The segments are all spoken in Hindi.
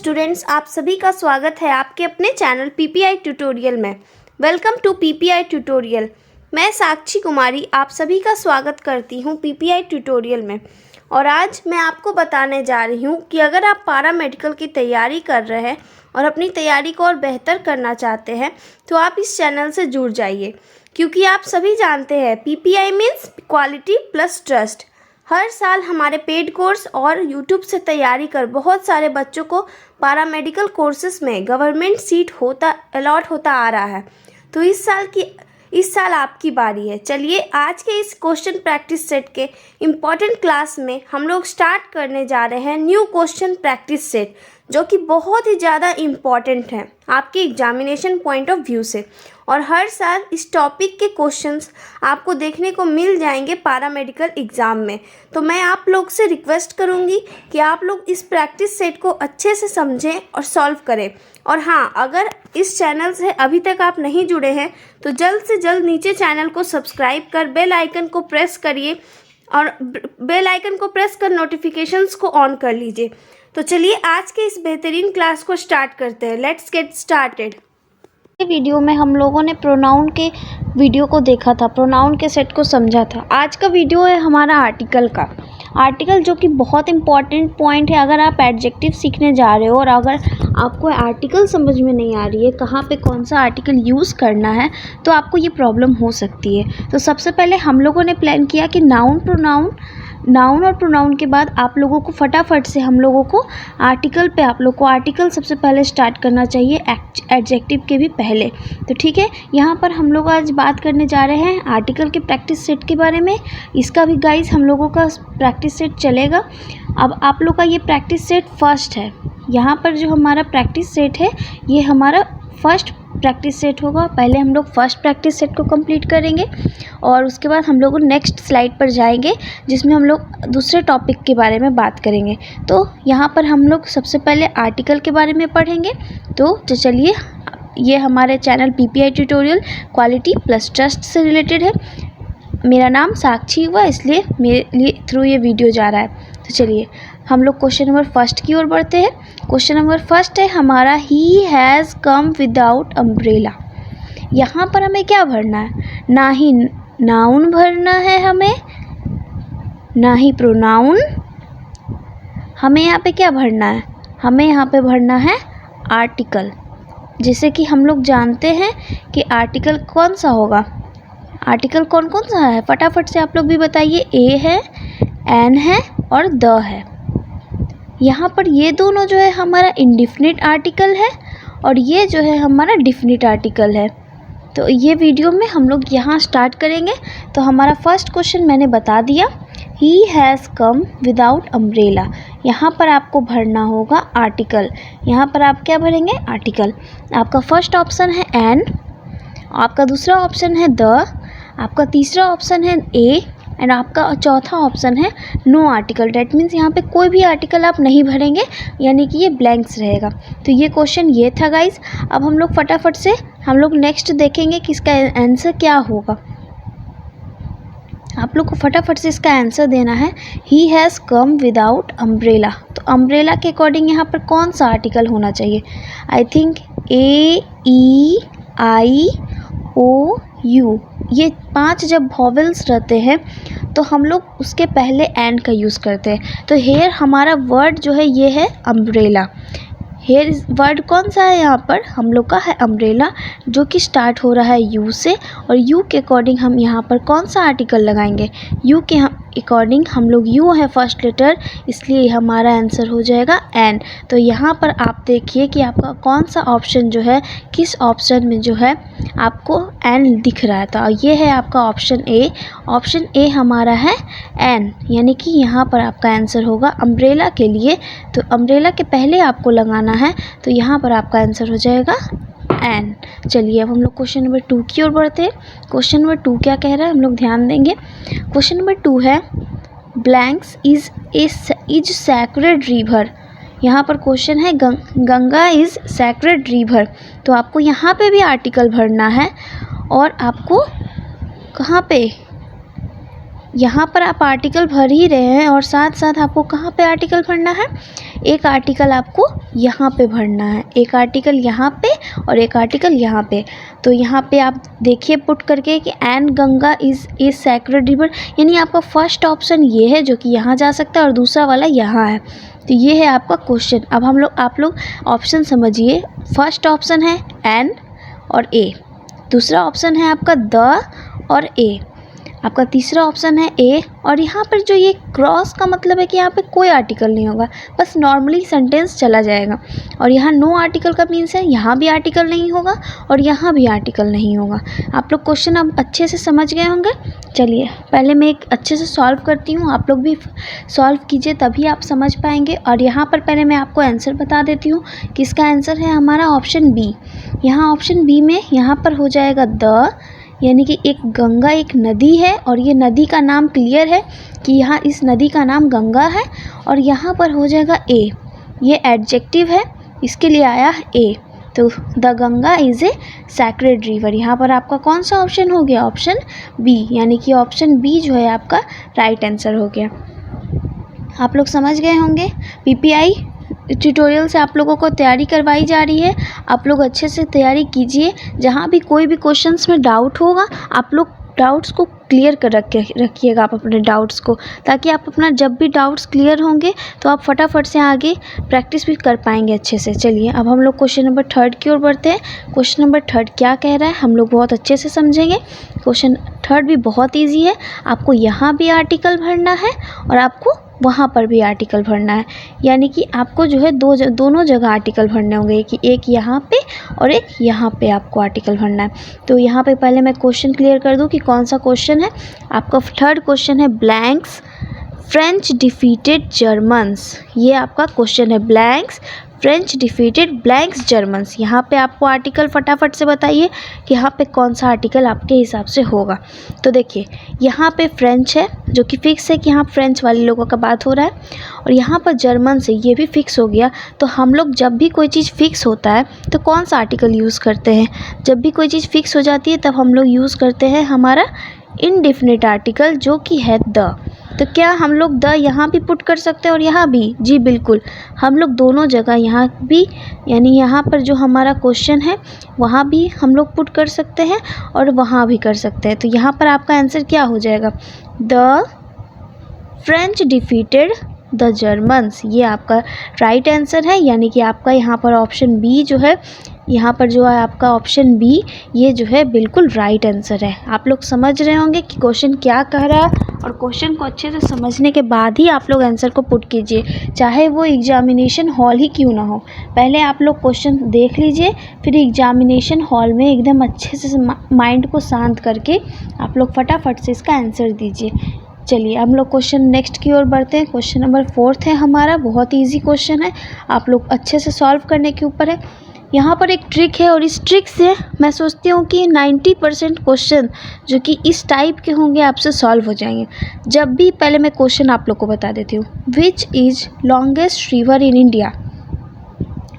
स्टूडेंट्स, आप सभी का स्वागत है आपके अपने चैनल पीपीआई ट्यूटोरियल में। Welcome to PPI tutorial. मैं साक्षी कुमारी आप सभी का स्वागत करती हूं पीपीआई ट्यूटोरियल में। और आज मैं आपको बताने जा रही हूं कि अगर आप पारा मेडिकल की तैयारी कर रहे हैं और अपनी तैयारी को और बेहतर करना चाहते हैं तो आप इस चैनल से जुड़ जाइए, क्योंकि आप सभी जानते हैं PPI means quality plus trust. हर साल हमारे पेड कोर्स और यूट्यूब से तैयारी कर बहुत सारे बच्चों को पारामेडिकल कोर्सेज में गवर्नमेंट सीट अलॉट होता आ रहा है। तो इस साल आपकी बारी है। चलिए आज के इस क्वेश्चन प्रैक्टिस सेट के इम्पॉर्टेंट क्लास में हम लोग स्टार्ट करने जा रहे हैं न्यू क्वेश्चन प्रैक्टिस सेट, जो कि बहुत ही ज़्यादा इम्पॉर्टेंट है आपके एग्जामिनेशन पॉइंट ऑफ व्यू से। और हर साल इस टॉपिक के क्वेश्चंस आपको देखने को मिल जाएंगे पारामेडिकल एग्ज़ाम में। तो मैं आप लोग से रिक्वेस्ट करूंगी कि आप लोग इस प्रैक्टिस सेट को अच्छे से समझें और सॉल्व करें। और हाँ, अगर इस चैनल से अभी तक आप नहीं जुड़े हैं तो जल्द से जल्द नीचे चैनल को सब्सक्राइब कर बेल आइकन को प्रेस करिए और बेल आइकन को प्रेस कर नोटिफिकेशंस को ऑन कर लीजिए। तो चलिए आज के इस बेहतरीन क्लास को स्टार्ट करते हैं। Let's get started. वीडियो में हम लोगों ने प्रोनाउन के वीडियो को देखा था, प्रोनाउन के सेट को समझा था। आज का वीडियो है हमारा आर्टिकल का। आर्टिकल जो कि बहुत इंपॉर्टेंट पॉइंट है। अगर आप एडजेक्टिव सीखने जा रहे हो और अगर आपको आर्टिकल समझ में नहीं आ रही है, कहाँ पे कौन सा आर्टिकल यूज़ करना है, तो आपको ये प्रॉब्लम हो सकती है। तो सबसे पहले हम लोगों ने प्लान किया कि नाउन और प्रोनाउन के बाद आप लोगों को फटाफट से हम लोगों को आर्टिकल पे आप लोग को आर्टिकल सबसे पहले स्टार्ट करना चाहिए एडजेक्टिव के भी पहले। तो ठीक है, यहाँ पर हम लोग आज बात करने जा रहे हैं आर्टिकल के प्रैक्टिस सेट के बारे में। इसका भी गाइस हम लोगों का प्रैक्टिस सेट चलेगा। अब आप लोग का ये प्रैक्टिस सेट फर्स्ट है। यहाँ पर जो हमारा प्रैक्टिस सेट है ये हमारा फर्स्ट प्रैक्टिस सेट होगा। पहले हम लोग फर्स्ट प्रैक्टिस सेट को कंप्लीट करेंगे और उसके बाद हम लोग नेक्स्ट स्लाइड पर जाएंगे, जिसमें हम लोग दूसरे टॉपिक के बारे में बात करेंगे। तो यहाँ पर हम लोग सबसे पहले आर्टिकल के बारे में पढ़ेंगे। तो चलिए, ये हमारे channel PPI tutorial quality plus trust से रिलेटेड है। मेरा नाम साक्षी हुआ, इसलिए मेरे लिए थ्रू ये वीडियो जा रहा है। तो चलिए हम लोग क्वेश्चन नंबर फर्स्ट की ओर बढ़ते हैं। क्वेश्चन नंबर फर्स्ट है हमारा, ही हैज़ कम विदाउट अम्ब्रेला। यहाँ पर हमें क्या भरना है? ना ही नाउन भरना है हमें, ना ही प्रोनाउन। हमें यहाँ पे क्या भरना है? हमें यहाँ पे भरना है आर्टिकल। जैसे कि हम लोग जानते हैं कि आर्टिकल कौन सा होगा। आर्टिकल कौन कौन सा है फटाफट से आप लोग भी बताइए। ए है, एन है और द है। यहाँ पर ये दोनों जो है हमारा इंडिफिनिट आर्टिकल है और ये जो है हमारा डिफिनिट आर्टिकल है। तो ये वीडियो में हम लोग यहाँ स्टार्ट करेंगे। तो हमारा फर्स्ट क्वेश्चन मैंने बता दिया, ही हैज़ कम विदाउट अम्ब्रेला। यहाँ पर आपको भरना होगा आर्टिकल। यहाँ पर आप क्या भरेंगे? आर्टिकल। आपका फर्स्ट ऑप्शन है एन, आपका दूसरा ऑप्शन है द, आपका तीसरा ऑप्शन है ए एंड आपका चौथा ऑप्शन है नो आर्टिकल। डैट मीन्स यहाँ पे कोई भी आर्टिकल आप नहीं भरेंगे, यानी कि ये ब्लैंक्स रहेगा। तो ये क्वेश्चन ये था गाइज। अब हम लोग फटाफट से हम लोग नेक्स्ट देखेंगे कि इसका आंसर क्या होगा। आप लोग को फटाफट से इसका आंसर देना है। He has come without umbrella. तो अम्ब्रेला के अकॉर्डिंग यहाँ पर कौन सा आर्टिकल होना चाहिए? I think A, E, I, O, U. ये 5 जब वॉवेल्स रहते हैं तो हम लोग उसके पहले एन का यूज़ करते हैं। तो हेयर हमारा वर्ड जो है ये है अम्ब्रेला। हेयर वर्ड कौन सा है? यहाँ पर हम लोग का है अम्ब्रेला, जो कि स्टार्ट हो रहा है यू से। और यू के अकॉर्डिंग हम यहाँ पर कौन सा आर्टिकल लगाएंगे? यू के अकॉर्डिंग हम लोग यू है फर्स्ट लेटर, इसलिए हमारा आंसर हो जाएगा एन। तो यहाँ पर आप देखिए कि आपका कौन सा ऑप्शन जो है, किस ऑप्शन में जो है आपको एन दिख रहा है। तो ये है आपका ऑप्शन ए। ऑप्शन ए हमारा है एन, यानी कि यहाँ पर आपका आंसर होगा अम्ब्रेला के लिए। तो अम्ब्रेला के पहले आपको लगाना है, तो यहाँ पर आपका आंसर हो जाएगा एन। चलिए अब हम लोग क्वेश्चन नंबर 2 की ओर बढ़ते हैं। क्वेश्चन नंबर 2 क्या कह रहा है हम लोग ध्यान देंगे। क्वेश्चन नंबर 2 है, ब्लैंक्स इज सैक्रेड रिवर। यहाँ पर क्वेश्चन है गंगा इज़ सैक्रेड रिवर। तो आपको यहाँ पे भी आर्टिकल भरना है और आपको कहाँ पे यहाँ पर आप आर्टिकल भर ही रहे हैं और साथ साथ आपको कहाँ पे आर्टिकल भरना है, एक आर्टिकल आपको यहाँ पे भरना है, एक आर्टिकल यहाँ पे और एक आर्टिकल यहाँ पे। तो यहाँ पे आप देखिए पुट करके कि and Ganga is a sacred river, यानी आपका फर्स्ट ऑप्शन ये है जो कि यहाँ जा सकता है और दूसरा वाला यहाँ है। तो ये है आपका क्वेश्चन। अब आप लोग ऑप्शन समझिए। फर्स्ट ऑप्शन है एन और ए, दूसरा ऑप्शन है आपका द और ए, आपका तीसरा ऑप्शन है ए। और यहाँ पर जो ये क्रॉस का मतलब है कि यहाँ पे कोई आर्टिकल नहीं होगा, बस नॉर्मली सेंटेंस चला जाएगा। और यहाँ नो आर्टिकल का मीन्स है यहाँ भी आर्टिकल नहीं होगा और यहाँ भी आर्टिकल नहीं होगा। आप लोग क्वेश्चन अब अच्छे से समझ गए होंगे। चलिए पहले मैं एक अच्छे से सॉल्व करती हूँ, आप लोग भी सॉल्व कीजिए तभी आप समझ पाएंगे। और यहाँ पर पहले मैं आपको आंसर बता देती हूँ कि इसका आंसर है हमारा ऑप्शन बी। यहाँ ऑप्शन बी में यहाँ पर हो जाएगा द, यानी कि एक गंगा एक नदी है और ये नदी का नाम क्लियर है कि यहाँ इस नदी का नाम गंगा है। और यहाँ पर हो जाएगा ए, ये एडजेक्टिव है, इसके लिए आया ए। तो the Ganga is a sacred river. यहाँ पर आपका कौन सा ऑप्शन हो गया, ऑप्शन बी, यानी कि ऑप्शन बी जो है आपका राइट आंसर हो गया। आप लोग समझ गए होंगे। पीपीआई ट्यूटोरियल से आप लोगों को तैयारी करवाई जा रही है, आप लोग अच्छे से तैयारी कीजिए। जहाँ भी कोई भी क्वेश्चंस में डाउट होगा आप लोग डाउट्स को क्लियर कर रखिएगा आप अपने डाउट्स को, ताकि आप अपना जब भी डाउट्स क्लियर होंगे तो आप फटाफट से आगे प्रैक्टिस भी कर पाएंगे अच्छे से। चलिए अब हम लोग क्वेश्चन नंबर 3 की ओर बढ़ते हैं। क्वेश्चन नंबर 3 क्या कह रहा है हम लोग बहुत अच्छे से समझेंगे। क्वेश्चन 3 भी बहुत ईजी है, आपको यहाँ भी आर्टिकल भरना है और आपको वहाँ पर भी आर्टिकल भरना है, यानी कि आपको जो है दोनों जगह आर्टिकल भरने होंगे कि एक यहाँ पे और एक यहाँ पे आपको आर्टिकल भरना है। तो यहाँ पे पहले मैं क्वेश्चन क्लियर कर दूँ कि कौन सा क्वेश्चन है। आपका 3rd क्वेश्चन है ब्लैंक्स फ्रेंच डिफीटेड जर्मन्स, ये आपका क्वेश्चन है। Blanks French defeated blanks Germans, यहाँ पे आपको आर्टिकल फटाफट से बताइए कि यहाँ पे कौन सा आर्टिकल आपके हिसाब से होगा। तो देखिए यहाँ पे फ्रेंच है जो कि फिक्स है कि यहाँ फ्रेंच वाले लोगों का बात हो रहा है, और यहाँ पर जर्मन से ये भी फिक्स हो गया। तो हम लोग जब भी कोई चीज़ फिक्स होता है तो कौन सा आर्टिकल यूज़ करते हैं, जब भी कोई चीज़ फिक्स हो जाती है तब हम लोग यूज़ करते हैं हमारा इनडेफिनिट आर्टिकल जो कि है द। तो क्या हम लोग द यहाँ भी पुट कर सकते हैं और यहाँ भी? जी बिल्कुल, हम लोग दोनों जगह यहाँ भी, यानी यहाँ पर जो हमारा क्वेश्चन है वहाँ भी हम लोग पुट कर सकते हैं और वहाँ भी कर सकते हैं। तो यहाँ पर आपका आंसर क्या हो जाएगा, the French defeated the Germans, ये आपका राइट आंसर है। यानी कि आपका यहाँ पर ऑप्शन बी जो है, यहाँ पर जो है आपका ऑप्शन बी ये जो है बिल्कुल राइट आंसर है। आप लोग समझ रहे होंगे कि क्वेश्चन क्या कह रहा है, और क्वेश्चन को अच्छे से समझने के बाद ही आप लोग आंसर को पुट कीजिए, चाहे वो एग्जामिनेशन हॉल ही क्यों ना हो। पहले आप लोग क्वेश्चन देख लीजिए, फिर एग्जामिनेशन हॉल में एकदम अच्छे से माइंड को शांत करके आप लोग फटाफट से इसका आंसर दीजिए। चलिए हम लोग क्वेश्चन नेक्स्ट की ओर बढ़ते हैं। क्वेश्चन नंबर 4 है हमारा, बहुत इजी क्वेश्चन है, आप लोग अच्छे से सॉल्व करने के ऊपर है। यहाँ पर एक ट्रिक है और इस ट्रिक से मैं सोचती हूँ कि 90% क्वेश्चन जो कि इस टाइप के होंगे आपसे सॉल्व हो जाएंगे। जब भी पहले मैं क्वेश्चन आप लोग को बता देती हूँ, which is longest river in India.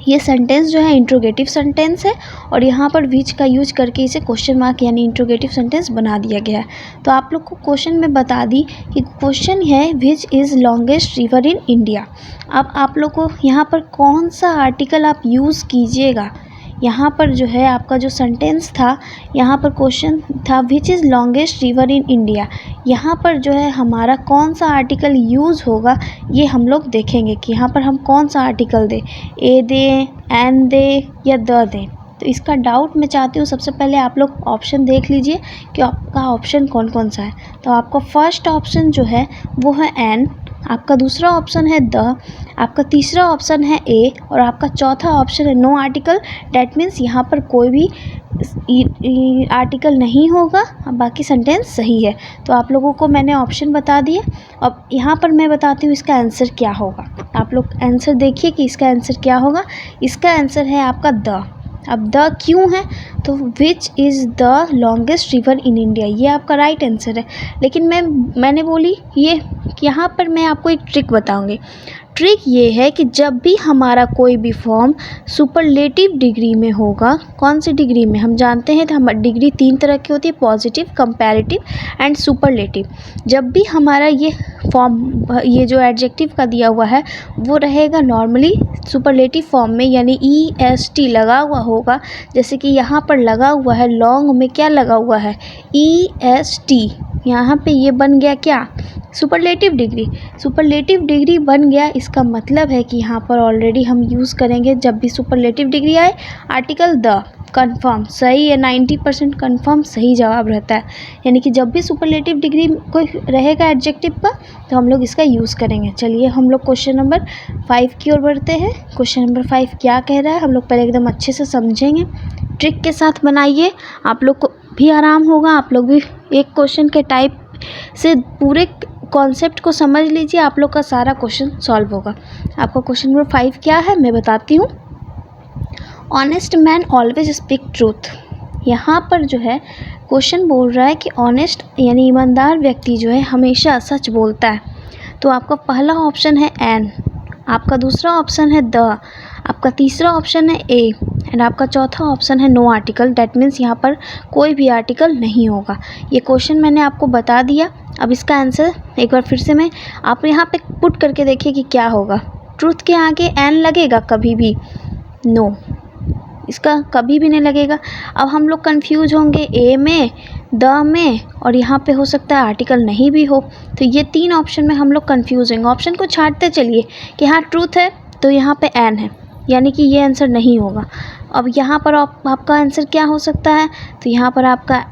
ये सेंटेंस जो है इंट्रोगेटिव सेंटेंस है और यहाँ पर विच का यूज करके इसे क्वेश्चन मार्क यानी इंट्रोगेटिव सेंटेंस बना दिया गया है। तो आप लोग को क्वेश्चन में बता दी कि क्वेश्चन है which is longest river in India. अब आप लोग को यहाँ पर कौन सा आर्टिकल आप यूज़ कीजिएगा। यहाँ पर जो है आपका जो सेंटेंस था, यहाँ पर क्वेश्चन था which is longest river in India, यहाँ पर जो है हमारा कौन सा आर्टिकल यूज़ होगा ये हम लोग देखेंगे कि यहाँ पर हम कौन सा आर्टिकल दें, ए दें, एन दें या द दें। तो इसका डाउट मैं चाहती हूँ सबसे पहले आप लोग ऑप्शन देख लीजिए कि आपका ऑप्शन कौन कौन सा है। तो आपका फर्स्ट ऑप्शन जो है वो है एन, आपका दूसरा ऑप्शन है द, आपका तीसरा ऑप्शन है ए और आपका चौथा ऑप्शन है नो आर्टिकल। डैट मीन्स यहाँ पर कोई भी आर्टिकल नहीं होगा, बाकी सेंटेंस सही है। तो आप लोगों को मैंने ऑप्शन बता दिए। अब यहाँ पर मैं बताती हूँ इसका आंसर क्या होगा। आप लोग आंसर देखिए कि इसका आंसर क्या होगा। इसका आंसर है आपका द। अब द क्यों है, तो which is the longest river in India, ये आपका राइट आंसर है। लेकिन मैंने बोली ये यहाँ पर मैं आपको एक ट्रिक बताऊंगी। ट्रिक ये है कि जब भी हमारा कोई भी फॉर्म सुपरलेटिव डिग्री में होगा, कौन सी डिग्री में, हम जानते हैं तो हमारी डिग्री 3 तरह की होती है, पॉजिटिव, कंपैरेटिव एंड सुपरलेटिव। जब भी हमारा ये फॉर्म, ये जो एडजेक्टिव का दिया हुआ है वो रहेगा नॉर्मली सुपरलेटिव फॉर्म में, यानी EST लगा हुआ होगा। जैसे कि यहाँ पर लगा हुआ है लॉन्ग में, क्या लगा हुआ है, EST। यहाँ पे ये बन गया क्या, सुपरलेटिव डिग्री। सुपरलेटिव डिग्री बन गया, इसका मतलब है कि यहाँ पर ऑलरेडी हम यूज़ करेंगे जब भी सुपरलेटिव डिग्री आए आर्टिकल द। कन्फर्म सही है, 90% कन्फर्म सही जवाब रहता है। यानी कि जब भी सुपरलेटिव डिग्री कोई रहेगा एडजेक्टिव का तो हम लोग इसका यूज़ करेंगे। चलिए हम लोग क्वेश्चन नंबर 5 की ओर बढ़ते हैं। क्वेश्चन नंबर 5 क्या कह रहा है, हम लोग पहले एकदम अच्छे से समझेंगे, ट्रिक के साथ बनाइए, आप लोग को भी आराम होगा, आप लोग भी एक क्वेश्चन के टाइप से पूरे कॉन्सेप्ट को समझ लीजिए, आप लोग का सारा क्वेश्चन सॉल्व होगा। आपका क्वेश्चन नंबर 5 क्या है मैं बताती हूँ। Honest man always speak truth. यहाँ पर जो है क्वेश्चन बोल रहा है कि ऑनेस्ट यानी ईमानदार व्यक्ति जो है हमेशा सच बोलता है। तो आपका पहला ऑप्शन है एन, आपका दूसरा ऑप्शन है द, आपका तीसरा ऑप्शन है ए एंड आपका चौथा ऑप्शन है नो आर्टिकल। डैट मीन्स यहाँ पर कोई भी आर्टिकल नहीं होगा। ये क्वेश्चन मैंने आपको बता दिया। अब इसका आंसर एक बार फिर से मैं आप यहाँ पे पुट करके देखिए कि क्या होगा। ट्रूथ के आगे एन लगेगा कभी भी, नो, इसका कभी भी नहीं लगेगा। अब हम लोग कंफ्यूज होंगे ए में, द में, और यहाँ पे हो सकता है आर्टिकल नहीं भी हो। तो ये 3 ऑप्शन में हम लोग कंफ्यूज होंगे। ऑप्शन को छांटते चलिए कि हाँ ट्रूथ है तो यहाँ पे एन है, यानी कि ये आंसर नहीं होगा। अब यहाँ पर आपका आंसर क्या हो सकता है, तो यहाँ पर आपका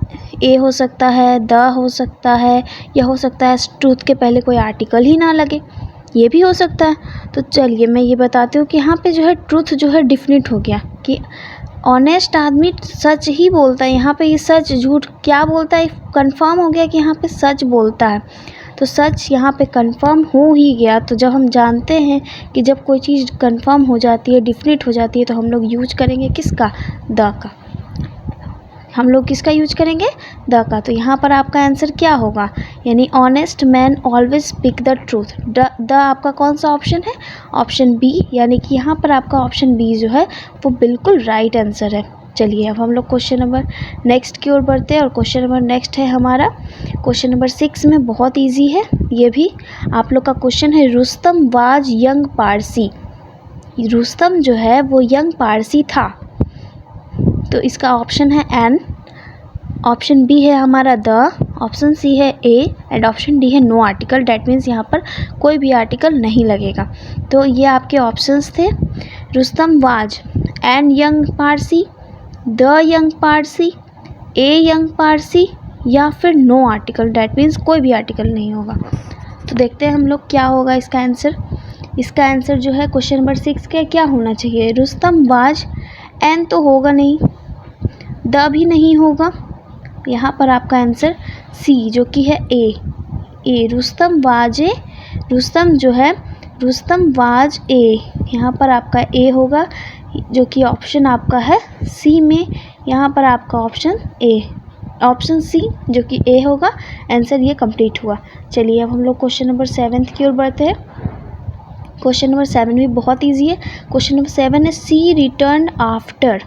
ए हो सकता है, द हो सकता है, या हो सकता है ट्रूथ के पहले कोई आर्टिकल ही ना लगे, ये भी हो सकता है। तो चलिए मैं ये बताती हूँ कि यहाँ पे जो है ट्रूथ जो है डिफिनिट हो गया कि ऑनेस्ट आदमी सच ही बोलता है। यहाँ पे ये सच झूठ क्या बोलता है, कंफर्म हो गया कि यहाँ पे सच बोलता है। तो सच यहाँ पे कंफर्म हो ही गया। तो जब हम जानते हैं कि जब कोई चीज़ कंफर्म हो जाती है, डिफिनिट हो जाती है, तो हम लोग यूज करेंगे किसका, द का। हम लोग किसका यूज करेंगे, द का। तो यहाँ पर आपका आंसर क्या होगा, यानी honest man always speak the truth. The आपका कौन सा ऑप्शन है, ऑप्शन बी, यानी कि यहाँ पर आपका ऑप्शन बी जो है वो बिल्कुल राइट आंसर है। चलिए अब हम लोग क्वेश्चन नंबर नेक्स्ट की ओर बढ़ते हैं, और क्वेश्चन नंबर नेक्स्ट है हमारा क्वेश्चन नंबर 6 में, बहुत इजी है ये भी। आप लोग का क्वेश्चन है रुस्तम वाज यंग पारसी। रुस्तम जो है वो यंग पारसी था। तो इसका ऑप्शन है एन, ऑप्शन बी है हमारा द, ऑप्शन सी है ए एंड ऑप्शन डी है नो आर्टिकल। डैट मीन्स यहाँ पर कोई भी आर्टिकल नहीं लगेगा। तो ये आपके ऑप्शंस थे, Rustam was, an young Parsi, the young Parsi, a young Parsi, या फिर नो आर्टिकल। डैट मीन्स कोई भी आर्टिकल नहीं होगा। तो देखते हैं हम लोग क्या होगा इसका आंसर। इसका आंसर जो है क्वेश्चन नंबर 6 का क्या होना चाहिए, रुस्तम वाज, एन तो होगा नहीं, द भी नहीं होगा। यहाँ पर आपका आंसर सी जो कि है ए रुस्तम वाजे, रुस्तम जो है रुस्तम वाज ए, यहाँ पर आपका ए होगा जो कि ऑप्शन आपका है सी में। यहाँ पर आपका ऑप्शन ए, ऑप्शन सी जो कि ए होगा, आंसर ये कंप्लीट हुआ। चलिए अब हम लोग क्वेश्चन नंबर 7 की ओर बढ़ते हैं। क्वेश्चन नंबर 7 भी बहुत इजी है। क्वेश्चन नंबर 7 है सी रिटर्न आफ्टर।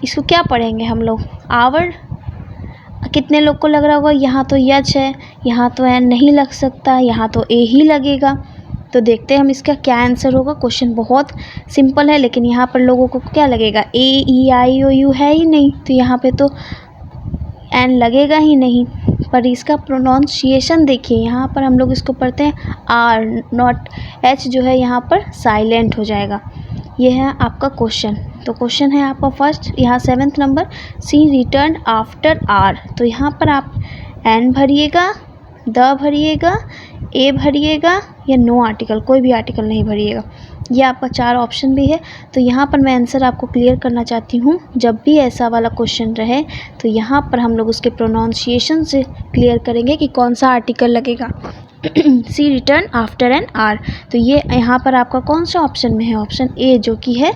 इसको क्या पढ़ेंगे हम लोग, आवर। कितने लोग को लग रहा होगा यहाँ तो यच है, यहाँ तो एन नहीं लग सकता, यहाँ तो ए ही लगेगा। तो देखते हैं हम इसका क्या आंसर होगा। क्वेश्चन बहुत सिंपल है, लेकिन यहाँ पर लोगों को क्या लगेगा, ए ई आई ओ यू है ही नहीं, तो यहाँ पे तो एन लगेगा ही नहीं। पर इसका प्रोनाउंसिएशन देखिए, यहाँ पर हम लोग इसको पढ़ते हैं आर, नॉट एच जो है यहाँ पर साइलेंट हो जाएगा। ये है आपका क्वेश्चन। तो क्वेश्चन है आपका फर्स्ट, यहाँ 7th number, she return after hour. तो यहाँ पर आप एन भरिएगा, द भरिएगा, ए भरिएगा, या नो आर्टिकल, कोई भी आर्टिकल नहीं भरिएगा। ये आपका 4 ऑप्शन भी है। तो यहाँ पर मैं आंसर आपको क्लियर करना चाहती हूँ, जब भी ऐसा वाला क्वेश्चन रहे तो यहाँ पर हम लोग उसके प्रोनाउंसिएशन से क्लियर करेंगे कि कौन सा आर्टिकल लगेगा। सी रिटर्न आफ्टर एन आर। तो ये यहाँ पर आपका कौन सा ऑप्शन में है, ऑप्शन ए जो कि है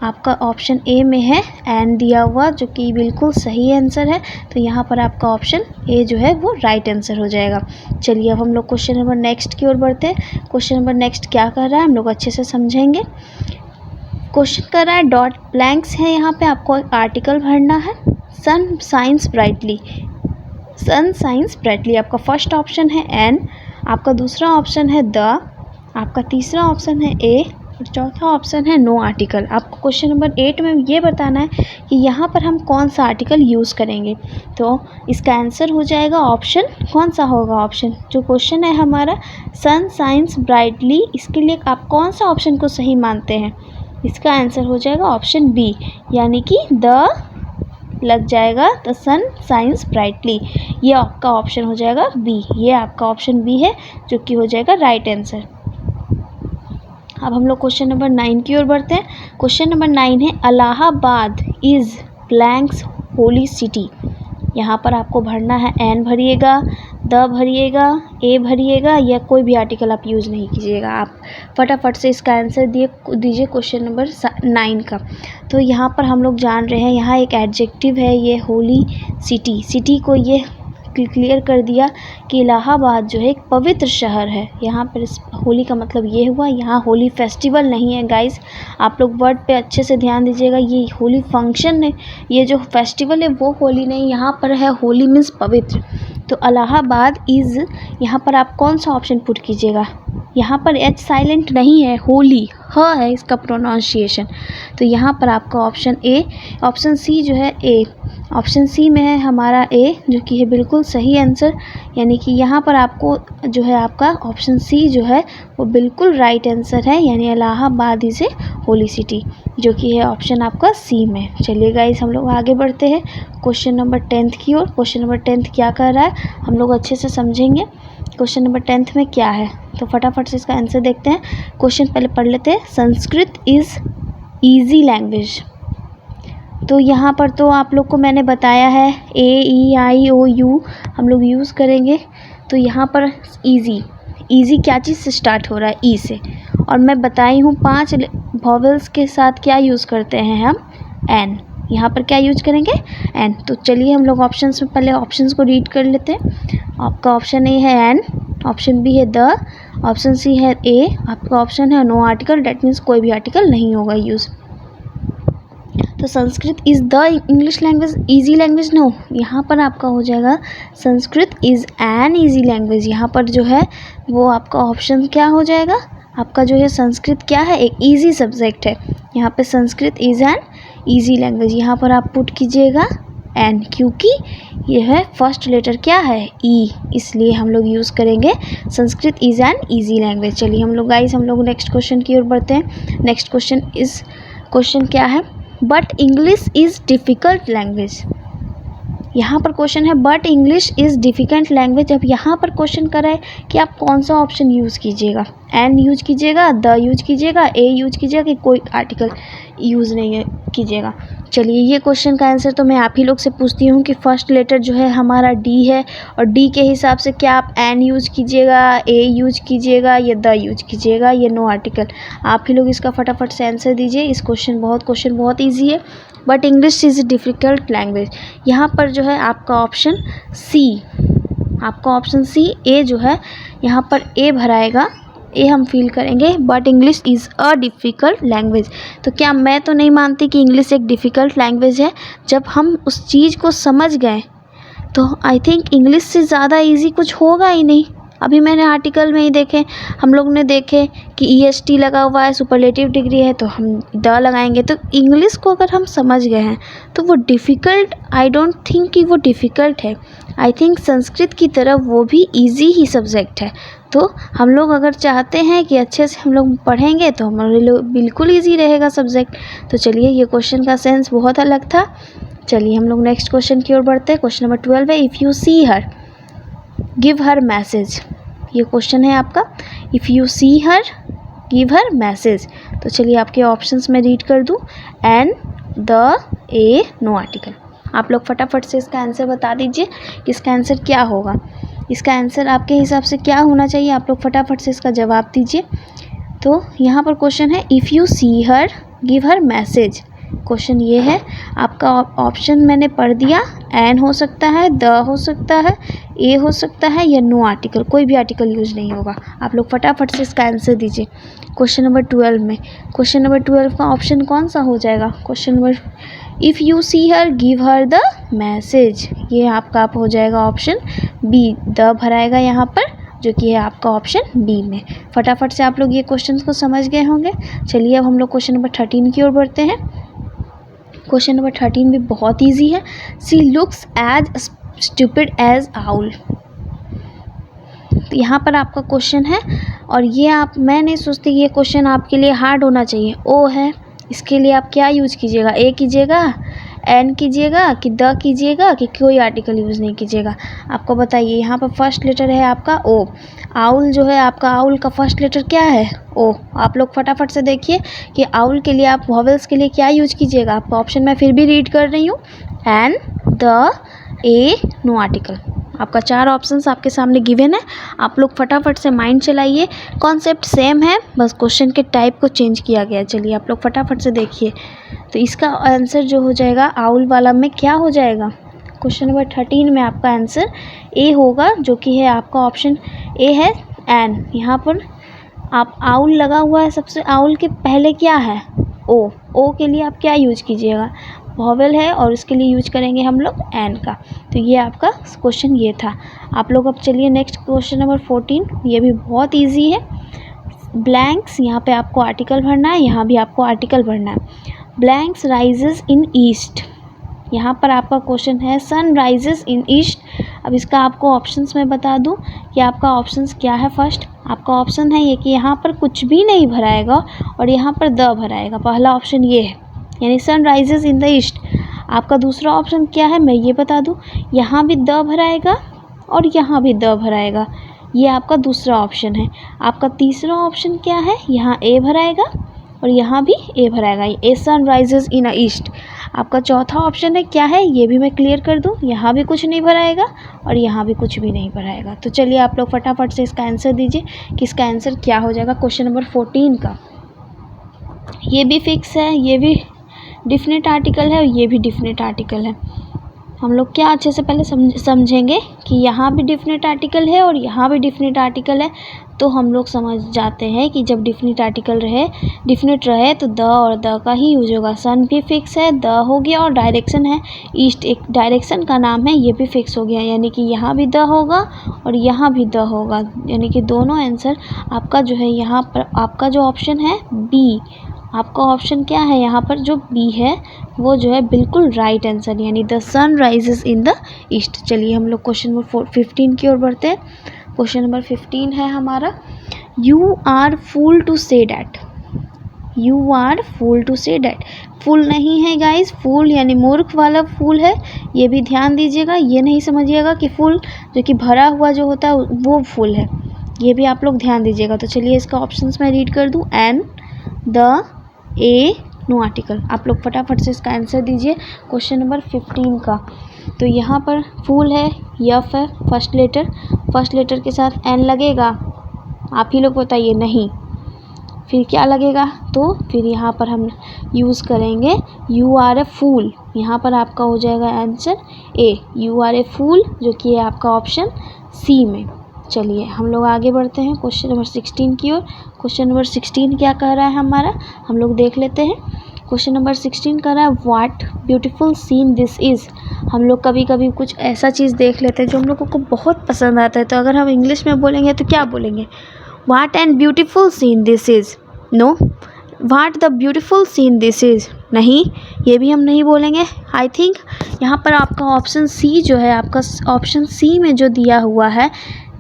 आपका ऑप्शन ए में है एन दिया हुआ, जो कि बिल्कुल सही आंसर है। तो यहाँ पर आपका ऑप्शन ए जो है वो राइट आंसर हो जाएगा। चलिए अब हम लोग क्वेश्चन नंबर नेक्स्ट की ओर बढ़ते हैं। क्वेश्चन नंबर नेक्स्ट क्या कर रहा है हम लोग अच्छे से समझेंगे। क्वेश्चन कर रहा है डॉट ब्लैंक्स है, यहाँ पे आपको एक आर्टिकल भरना है। Sun shines brightly, sun shines brightly आपका फर्स्ट ऑप्शन है एन, आपका दूसरा ऑप्शन है द, आपका तीसरा ऑप्शन है ए और चौथा ऑप्शन है नो आर्टिकल। आपको क्वेश्चन नंबर 8 में ये बताना है कि यहाँ पर हम कौन सा आर्टिकल यूज़ करेंगे। तो इसका आंसर हो जाएगा ऑप्शन, कौन सा होगा ऑप्शन, जो क्वेश्चन है हमारा सन शाइन्स ब्राइटली, इसके लिए आप कौन सा ऑप्शन को सही मानते हैं। इसका आंसर हो जाएगा ऑप्शन बी, यानी कि द लग जाएगा द सन शाइन्स ब्राइटली, ये आपका ऑप्शन हो जाएगा बी। ये आपका ऑप्शन बी है जो कि हो जाएगा राइट आंसर। अब हम लोग क्वेश्चन नंबर 9 की ओर बढ़ते हैं। क्वेश्चन नंबर 9 है Allahabad is blanks holy city. यहाँ पर आपको भरना है एन भरिएगा, द भरिएगा, ए भरिएगा, या कोई भी आर्टिकल आप यूज़ नहीं कीजिएगा। आप फटाफट से इसका आंसर दीजिए क्वेश्चन नंबर 9 का। तो यहाँ पर हम लोग जान रहे हैं, यहाँ एक एडजेक्टिव है ये होली सिटी, सिटी को ये क्लियर कर दिया कि इलाहाबाद जो है एक पवित्र शहर है। यहाँ पर इस होली का मतलब ये हुआ, यहाँ होली फेस्टिवल नहीं है गाइस, आप लोग वर्ड पे अच्छे से ध्यान दीजिएगा। ये होली फंक्शन है, ये जो फेस्टिवल है वो होली नहीं, यहाँ पर है होली मीन्स पवित्र। तो इलाहाबाद इज़, यहाँ पर आप कौन सा ऑप्शन पुट कीजिएगा। यहाँ पर एच साइलेंट नहीं है, होली ह है इसका प्रोनाउंसिएशन। तो यहाँ पर आपका ऑप्शन ए, ऑप्शन सी जो है ए, ऑप्शन सी में है हमारा ए, जो कि है बिल्कुल सही आंसर। यानी कि यहाँ पर आपको जो है आपका ऑप्शन सी जो है वो बिल्कुल राइट आंसर है, यानी Allahabad is a holy city, जो कि है ऑप्शन आपका सी में। चलिए गाइस हम लोग आगे बढ़ते हैं क्वेश्चन नंबर 10 की ओर। क्वेश्चन नंबर 10 क्या कर रहा है हम लोग अच्छे से समझेंगे। क्वेश्चन नंबर 10 में क्या है, तो फटाफट से इसका आंसर देखते हैं। क्वेश्चन पहले पढ़ लेते हैं। Sanskrit is easy language. तो यहाँ पर तो आप लोग को मैंने बताया है ए ई आई ओ यू हम लोग यूज़ करेंगे। तो यहाँ पर ईजी, ईजी क्या चीज़ से स्टार्ट हो रहा है, ई से, और मैं बताई हूँ 5 वॉवेल्स के साथ क्या यूज़ करते हैं हम, एन। यहाँ पर क्या यूज करेंगे, एन। तो चलिए हम लोग ऑप्शंस में पहले ऑप्शंस को रीड कर लेते हैं। आपका ऑप्शन ए है एन, ऑप्शन बी है द, ऑप्शन सी है ए, आपका ऑप्शन है नो आर्टिकल, डैट मीन्स कोई भी आर्टिकल नहीं होगा यूज़। तो Sanskrit is the English language easy language, no, यहाँ पर आपका हो जाएगा Sanskrit is an easy language. यहाँ पर जो है वो आपका ऑप्शन क्या हो जाएगा, आपका जो है संस्कृत क्या है, एक ईजी सब्जेक्ट है। यहाँ पे Sanskrit is an easy language, यहाँ पर आप पुट कीजिएगा एन, क्योंकि यह है फर्स्ट लेटर क्या है, ई, इसलिए हम लोग यूज़ करेंगे Sanskrit is an easy language. चलिए हम लोग गाइस हम लोग नेक्स्ट क्वेश्चन की ओर बढ़ते हैं। नेक्स्ट क्वेश्चन क्या है, but English is difficult language. यहाँ पर क्वेश्चन है but English is difficult language. अब यहाँ पर क्वेश्चन कर रहा है कि आप कौन सा ऑप्शन यूज़ कीजिएगा, एन यूज कीजिएगा, द यूज कीजिएगा, ए यूज कीजिएगा, कि कोई आर्टिकल यूज़ नहीं कीजिएगा। चलिए ये क्वेश्चन का आंसर तो मैं आप ही लोग से पूछती हूँ कि फर्स्ट लेटर जो है हमारा डी है, और डी के हिसाब से क्या आप एन यूज कीजिएगा, ए यूज कीजिएगा, या द यूज कीजिएगा, ये नो आर्टिकल। आप ही लोग इसका फटाफट से आंसर दीजिए। इस क्वेश्चन बहुत ईजी है, but English is difficult language. यहाँ पर जो है आपका ऑप्शन सी, आपका ऑप्शन सी ए जो है यहाँ पर ए भराएगा, ए हम फील करेंगे, but English is a difficult language. तो क्या मैं तो नहीं मानती कि इंग्लिश एक डिफ़िकल्ट लैंग्वेज है। जब हम उस चीज़ को समझ गए तो आई थिंक इंग्लिश से ज़्यादा इजी कुछ होगा ही नहीं। अभी मैंने आर्टिकल में ही देखे, हम लोग ने देखे कि EST लगा हुआ है, सुपरलेटिव डिग्री है, तो हम द लगाएंगे। तो इंग्लिश को अगर हम समझ गए हैं तो वो डिफ़िकल्ट, आई डोंट थिंक कि वो डिफ़िकल्ट है। आई थिंक संस्कृत की तरह वो भी इजी ही सब्जेक्ट है। तो हम लोग अगर चाहते हैं कि अच्छे से हम लोग पढ़ेंगे तो हमारे लिए बिल्कुल ईजी रहेगा सब्जेक्ट। तो चलिए ये क्वेश्चन का सेंस बहुत अलग था। चलिए हम लोग नेक्स्ट क्वेश्चन की ओर बढ़ते हैं। क्वेश्चन नंबर 12 है, if you see her give her message. ये क्वेश्चन है आपका, if you see her give her message. तो चलिए आपके ऑप्शंस में रीड कर दूँ, an, the, a, no article. आप लोग फटाफट से इसका आंसर बता दीजिए कि इसका आंसर क्या होगा। इसका आंसर आपके हिसाब से क्या होना चाहिए, आप लोग फटाफट से इसका जवाब दीजिए। तो यहाँ पर क्वेश्चन है, if you see her give her message. Question ये है आपका, ऑप्शन मैंने पढ़ दिया, एन हो सकता है, द हो सकता है, ए हो सकता है या नो आर्टिकल, कोई भी आर्टिकल यूज नहीं होगा। आप लोग फटाफट से इसका आंसर दीजिए। क्वेश्चन नंबर 12 में, क्वेश्चन नंबर 12 का ऑप्शन कौन सा हो जाएगा? Question number, if you see her give her the message, ये आपका आप हो जाएगा ऑप्शन बी, द भराएगा यहाँ पर, जो कि है आपका ऑप्शन बी में। फटाफट से आप लोग ये क्वेश्चन को समझ गए होंगे। चलिए अब हम लोग क्वेश्चन नंबर 13 की ओर बढ़ते हैं। क्वेश्चन नंबर 13 भी बहुत इजी है। She looks as stupid as owl. यहाँ पर आपका क्वेश्चन है और ये मैं नहीं सोचती ये क्वेश्चन आपके लिए हार्ड होना चाहिए। ओ है, इसके लिए आप क्या यूज कीजिएगा? ए कीजिएगा, एन कीजिएगा कि द कीजिएगा कि कोई आर्टिकल यूज़ नहीं कीजिएगा? आपको बताइए। यहाँ पर फर्स्ट लेटर है आपका ओ। आउल जो है आपका, आउल का फर्स्ट लेटर क्या है? ओ। आप लोग फटाफट से देखिए कि आउल के लिए आप वॉवेल्स के लिए क्या यूज कीजिएगा? आपका ऑप्शन मैं फिर भी रीड कर रही हूँ, an, the, a, no article. आपका 4 ऑप्शंस आपके सामने गिवन है। आप लोग फटाफट से माइंड चलाइए। कॉन्सेप्ट सेम है, बस क्वेश्चन के टाइप को चेंज किया गया है। चलिए आप लोग फटाफट से देखिए। तो इसका आंसर जो हो जाएगा आउल वाला में क्या हो जाएगा? क्वेश्चन नंबर 13 में आपका आंसर ए होगा, जो कि है आपका ऑप्शन ए है, एन। यहाँ पर आप आउल लगा हुआ है, सबसे आउल के पहले क्या है? ओ। ओ के लिए आप क्या यूज कीजिएगा? वॉवेल है और इसके लिए यूज करेंगे हम लोग एन का। तो ये आपका क्वेश्चन ये था। आप लोग अब चलिए नेक्स्ट क्वेश्चन नंबर 14, ये भी बहुत इजी है। ब्लैंक्स, यहाँ पे आपको आर्टिकल भरना है, यहाँ भी आपको आर्टिकल भरना है। ब्लैंक्स राइजेस इन ईस्ट, यहाँ पर आपका क्वेश्चन है सन राइजेस इन ईस्ट। अब इसका आपको ऑप्शंस मैं बता दूं कि आपका ऑप्शंस क्या है। फर्स्ट आपका ऑप्शन है ये कि यहाँ पर कुछ भी नहीं भराएगा और यहाँ पर द भराएगा। पहला ऑप्शन ये है, यानी sun rises in the east. आपका दूसरा ऑप्शन क्या है मैं ये बता दूं, यहाँ भी द भराएगा और यहाँ भी द भराएगा। ये आपका दूसरा ऑप्शन है। आपका तीसरा ऑप्शन क्या है, यहाँ ए भराएगा और यहाँ भी ए भराएगा, ए सन राइजेस इन अ ईस्ट। आपका चौथा ऑप्शन है क्या है, ये भी मैं क्लियर कर दूं, यहाँ भी कुछ नहीं भराएगा और यहाँ भी कुछ भी नहीं भराएगा। तो चलिए आप लोग फटाफट से इसका आंसर दीजिए कि इसका आंसर क्या हो जाएगा क्वेश्चन नंबर 14 का। ये भी फिक्स है, ये भी डिफिनेट आर्टिकल है और ये भी डिफिनेट आर्टिकल है। हम लोग क्या अच्छे से पहले समझेंगे कि यहाँ भी डिफिनेट आर्टिकल है और यहाँ भी डिफिनेट आर्टिकल है, तो हम लोग समझ जाते हैं कि जब डिफिनेट आर्टिकल डिफिनेट रहे तो द और द का ही यूज होगा। सन भी फिक्स है, द हो गया, और डायरेक्शन है ईस्ट, एक डायरेक्शन का नाम है, ये भी फिक्स हो गया, यानी कि यहाँ भी द होगा और यहाँ भी द होगा, यानी कि दोनों आंसर आपका जो है यहाँ पर आपका जो ऑप्शन है बी, आपका ऑप्शन क्या है यहाँ पर जो बी है वो जो है बिल्कुल राइट आंसर, यानी the sun rises in the east. चलिए हम लोग क्वेश्चन नंबर 15 की ओर बढ़ते हैं। क्वेश्चन नंबर 15 है हमारा, you are fool to say that. You are fool to say that, fool नहीं है गाइस, फूल यानी मूर्ख वाला फूल है, ये भी ध्यान दीजिएगा। ये नहीं समझिएगा कि फूल जो कि भरा हुआ जो होता है वो फूल है, ये भी आप लोग ध्यान दीजिएगा। तो चलिए इसका ऑप्शंस मैं रीड कर दूं, an, the, a, no article. आप लोग फटाफट से इसका आंसर दीजिए क्वेश्चन नंबर 15 का। तो यहाँ पर फूल है, यफ है, फर्स्ट लेटर के साथ एन लगेगा, आप ही लोग बताइए। नहीं, फिर क्या लगेगा? तो फिर यहाँ पर हम यूज़ करेंगे यू आर ए फूल, यहाँ पर आपका हो जाएगा answer A, you R A फूल, जो कि है आपका ऑप्शन सी में। चलिए हम लोग आगे बढ़ते हैं क्वेश्चन नंबर 16 की ओर। क्वेश्चन नंबर 16 क्या कह रहा है हमारा, हम लोग देख लेते हैं। क्वेश्चन नंबर 16 कह रहा है, what beautiful scene this is. हम लोग कभी कभी कुछ ऐसा चीज़ देख लेते हैं जो हम लोगों को बहुत पसंद आता है, तो अगर हम इंग्लिश में बोलेंगे तो क्या बोलेंगे? What and beautiful scene this is, no, what the beautiful scene this is, नहीं, ये भी हम नहीं बोलेंगे। आई थिंक यहाँ पर आपका ऑप्शन सी जो है, आपका ऑप्शन सी में जो दिया हुआ है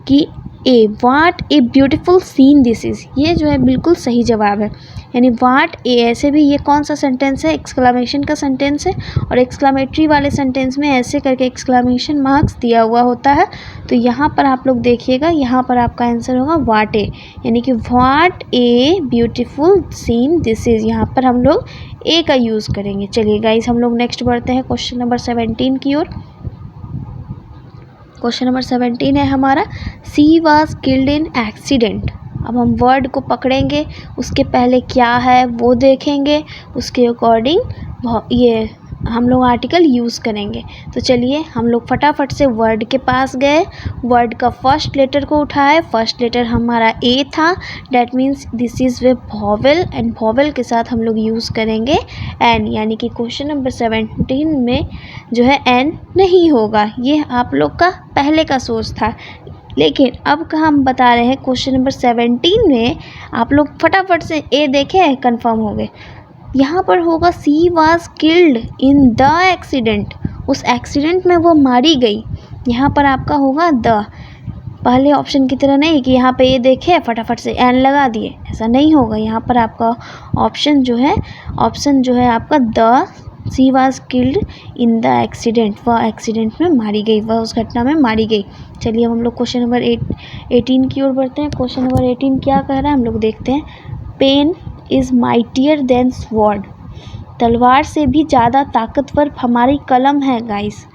कि a, what a beautiful scene this is, ये जो है बिल्कुल सही जवाब है। यानी वाट ए, ऐसे भी ये कौन सा सेंटेंस है? एक्सक्लामेशन का सेंटेंस है, और एक्सक्लामेटरी वाले सेंटेंस में ऐसे करके एक्सक्लामेशन मार्क्स दिया हुआ होता है। तो यहाँ पर आप लोग देखिएगा, यहाँ पर आपका आंसर होगा वाट ए, यानी कि what a beautiful scene this is, यहाँ पर हम लोग ए का यूज़ करेंगे। चलिए गाइस हम लोग नेक्स्ट बढ़ते हैं क्वेश्चन नंबर 17 की ओर। क्वेश्चन नंबर 17 है हमारा, she was killed in accident. अब हम वर्ड को पकड़ेंगे, उसके पहले क्या है वो देखेंगे, उसके अकॉर्डिंग ये हम लोग आर्टिकल यूज़ करेंगे। तो चलिए हम लोग फटाफट से वर्ड के पास गए, वर्ड का फर्स्ट लेटर को उठाए। फर्स्ट लेटर हमारा ए था, that means this is way vowel, and vowel के साथ हम लोग यूज़ करेंगे एन, यानी कि क्वेश्चन नंबर 17 में जो है एन नहीं होगा। ये आप लोग का पहले का सोच था, लेकिन अब का हम बता रहे हैं क्वेश्चन नंबर 17 में आप लोग फटाफट से ए देखे, कंफर्म हो गए। यहाँ पर होगा she was killed in the accident, उस एक्सीडेंट में वो मारी गई। यहाँ पर आपका होगा द, पहले ऑप्शन की तरह नहीं कि यहाँ पे ये देखे फटाफट से एन लगा दिए, ऐसा नहीं होगा। यहाँ पर आपका ऑप्शन जो है आपका the, she was killed in the accident, वह एक्सीडेंट में मारी गई, वह उस घटना में मारी गई। चलिए अब हम लोग क्वेश्चन नंबर 18 की ओर बढ़ते हैं। क्वेश्चन नंबर 18 क्या कह रहा है हम लोग देखते हैं। Pen is mightier than sword, तलवार से भी ज़्यादा ताकतवर हमारी कलम है गाइस।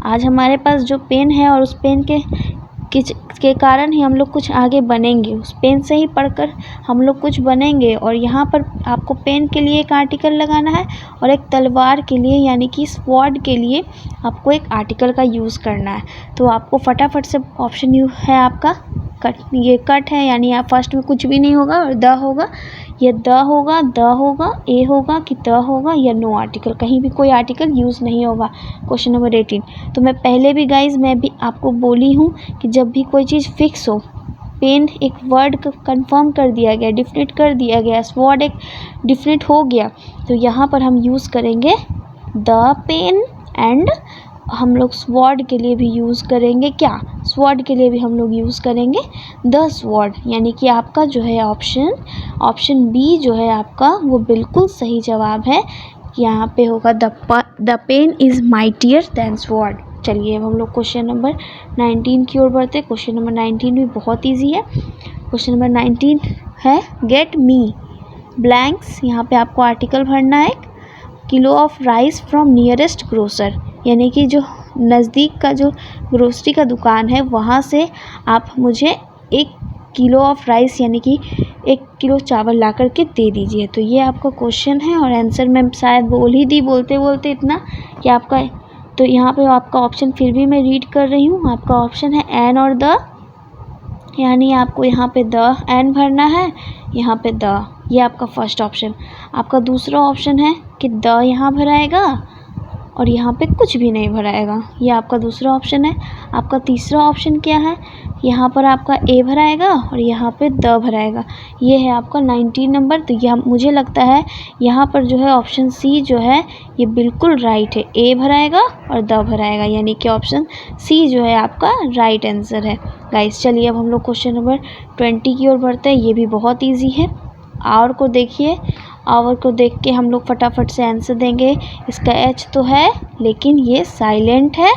आज हमारे पास जो पेन है और उस पेन के कारण ही हम लोग कुछ आगे बनेंगे, उस पेन से ही पढ़कर हम लोग कुछ बनेंगे। और यहाँ पर आपको पेन के लिए एक आर्टिकल लगाना है और एक तलवार के लिए यानी कि स्वॉर्ड के लिए आपको एक आर्टिकल का यूज़ करना है। तो आपको फटाफट से ऑप्शन यू है आपका कट, ये कट है यानी आप फर्स्ट में कुछ भी नहीं होगा और द होगा, ये द होगा, ए होगा कि द होगा, या नो आर्टिकल, कहीं भी कोई आर्टिकल यूज़ नहीं होगा। Question number 18। तो मैं पहले भी गाइज मैं भी आपको बोली हूँ कि जब भी कोई चीज़ फिक्स हो, पेन एक वर्ड कंफर्म कर दिया गया, डिफिनेट कर दिया गया, स्वॉर्ड एक डिफिनेट हो गया, तो यहाँ पर हम यूज़ करेंगे द पेन, एंड हम लोग स्वॉर्ड के लिए भी यूज़ करेंगे क्या, स्वॉर्ड के लिए भी हम लोग यूज़ करेंगे द स्वॉर्ड, यानी कि आपका जो है ऑप्शन बी जो है आपका वो बिल्कुल सही जवाब है। यहाँ पे होगा the pen is mightier than sword. चलिए अब हम लोग क्वेश्चन नंबर 19 की ओर बढ़ते हैं। क्वेश्चन नंबर 19 भी बहुत ईजी है। क्वेश्चन नंबर 19 है गेट मी ब्लैंक्स, यहाँ पे आपको आर्टिकल भरना है, kilo of rice from nearest grocer, यानी कि जो नज़दीक का जो ग्रोसरी का दुकान है वहाँ से आप मुझे 1 किलो ऑफ राइस यानी कि 1 किलो चावल ला कर के दे दीजिए। तो ये आपका क्वेश्चन है और आंसर मैं शायद बोल ही दी बोलते बोलते इतना कि आपका, तो यहाँ पे आपका ऑप्शन फिर भी मैं रीड कर रही हूँ। आपका ऑप्शन है एन और द, यानी आपको यहाँ पे द एन भरना है, यहाँ पे द, ये आपका फर्स्ट ऑप्शन। आपका दूसरा ऑप्शन है कि द यहाँ भराएगा और यहाँ पे कुछ भी नहीं भराएगा, ये आपका दूसरा ऑप्शन है। आपका तीसरा ऑप्शन क्या है, यहाँ पर आपका ए भराएगा और यहाँ पे द भराएगा, ये है आपका 19 नंबर। तो यह मुझे लगता है यहाँ पर जो है ऑप्शन सी जो है ये बिल्कुल राइट है, ए भराएगा और द भराएगा, यानी कि ऑप्शन सी जो है आपका राइट आंसर है गाइस। चलिए अब हम लोग क्वेश्चन नंबर 20 की ओर बढ़ते हैं। ये भी बहुत ईजी है। आवर को देखिए, आवर को देख के हम लोग फटाफट से आंसर देंगे। इसका एच तो है लेकिन ये साइलेंट है,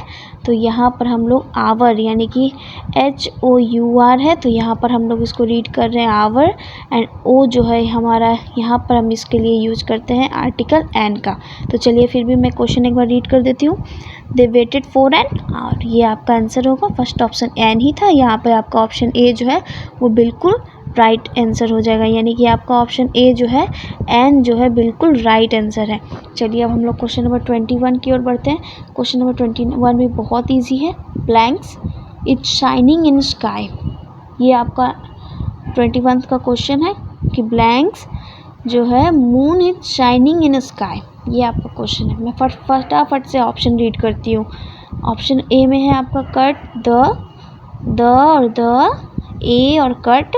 तो यहाँ पर हम लोग आवर यानी कि HOUR है, तो यहाँ पर हम लोग इसको रीड कर रहे हैं आवर, एंड ओ जो है हमारा यहाँ पर हम इसके लिए यूज करते हैं आर्टिकल एन का। तो चलिए फिर भी मैं क्वेश्चन एक बार रीड कर देती हूँ। They waited for an hour, ये आपका आंसर होगा। फर्स्ट ऑप्शन एन ही था, यहाँ पर आपका ऑप्शन ए जो है वो बिल्कुल राइट आंसर हो जाएगा, यानी कि आपका ऑप्शन ए जो है एन जो है बिल्कुल राइट आंसर है। चलिए अब हम लोग क्वेश्चन नंबर 21 की ओर बढ़ते हैं। क्वेश्चन नंबर 21 भी बहुत इजी है। Blanks it's shining in sky, ये आपका 21 का क्वेश्चन है कि ब्लैंक्स जो है moon is shining in sky, ये आपका क्वेश्चन है। मैं फटाफट से ऑप्शन रीड करती हूँ। ऑप्शन ए में है आपका कट, द और द, ए और कट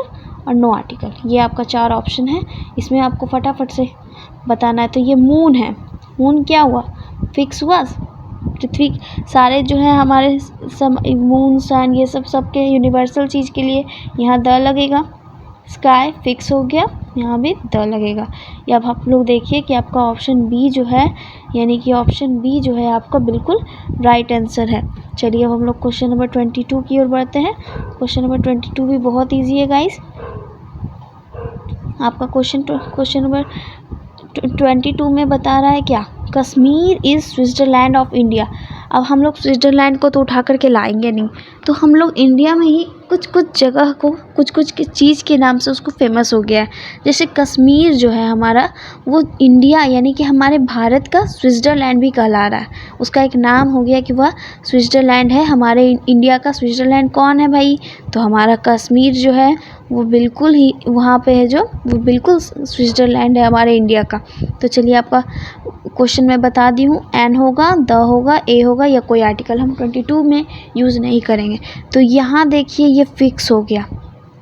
और नो आर्टिकल, ये आपका 4 ऑप्शन है। इसमें आपको फटाफट से बताना है। तो ये मून है, मून क्या हुआ, फिक्स हुआ। पृथ्वी सारे जो है हमारे सब मून सन ये सब सबके यूनिवर्सल चीज़ के लिए यहाँ द लगेगा। स्काई फिक्स हो गया, यहाँ भी द लगेगा। या अब आप लोग देखिए कि आपका ऑप्शन बी जो है, यानी कि ऑप्शन बी जो है आपका बिल्कुल राइट आंसर है। चलिए अब हम लोग क्वेश्चन नंबर 22 की ओर बढ़ते हैं। क्वेश्चन नंबर 22 भी बहुत ईजी है गाइस। आपका क्वेश्चन नंबर 22 में बता रहा है क्या, Kashmir is Switzerland of India. अब हम लोग स्विट्ज़रलैंड को तो उठा करके लाएंगे नहीं, तो हम लोग इंडिया में ही कुछ कुछ जगह को कुछ कुछ की चीज़ के नाम से उसको फेमस हो गया है। जैसे कश्मीर जो है हमारा, वो इंडिया यानी कि हमारे भारत का स्विट्ज़रलैंड भी कहला रहा है। उसका एक नाम हो गया कि वह स्विट्ज़रलैंड है। हमारे इंडिया का स्विट्ज़रलैंड कौन है भाई? तो हमारा कश्मीर जो है वो बिल्कुल ही वहाँ पे है, जो वो बिल्कुल स्विट्ज़रलैंड है हमारे इंडिया का। तो चलिए आपका क्वेश्चन मैं बता दी हूँ, एन होगा, द होगा, ए होगा या कोई आर्टिकल हम 22 में यूज़ नहीं करेंगे। तो यहाँ देखिए ये फिक्स हो गया,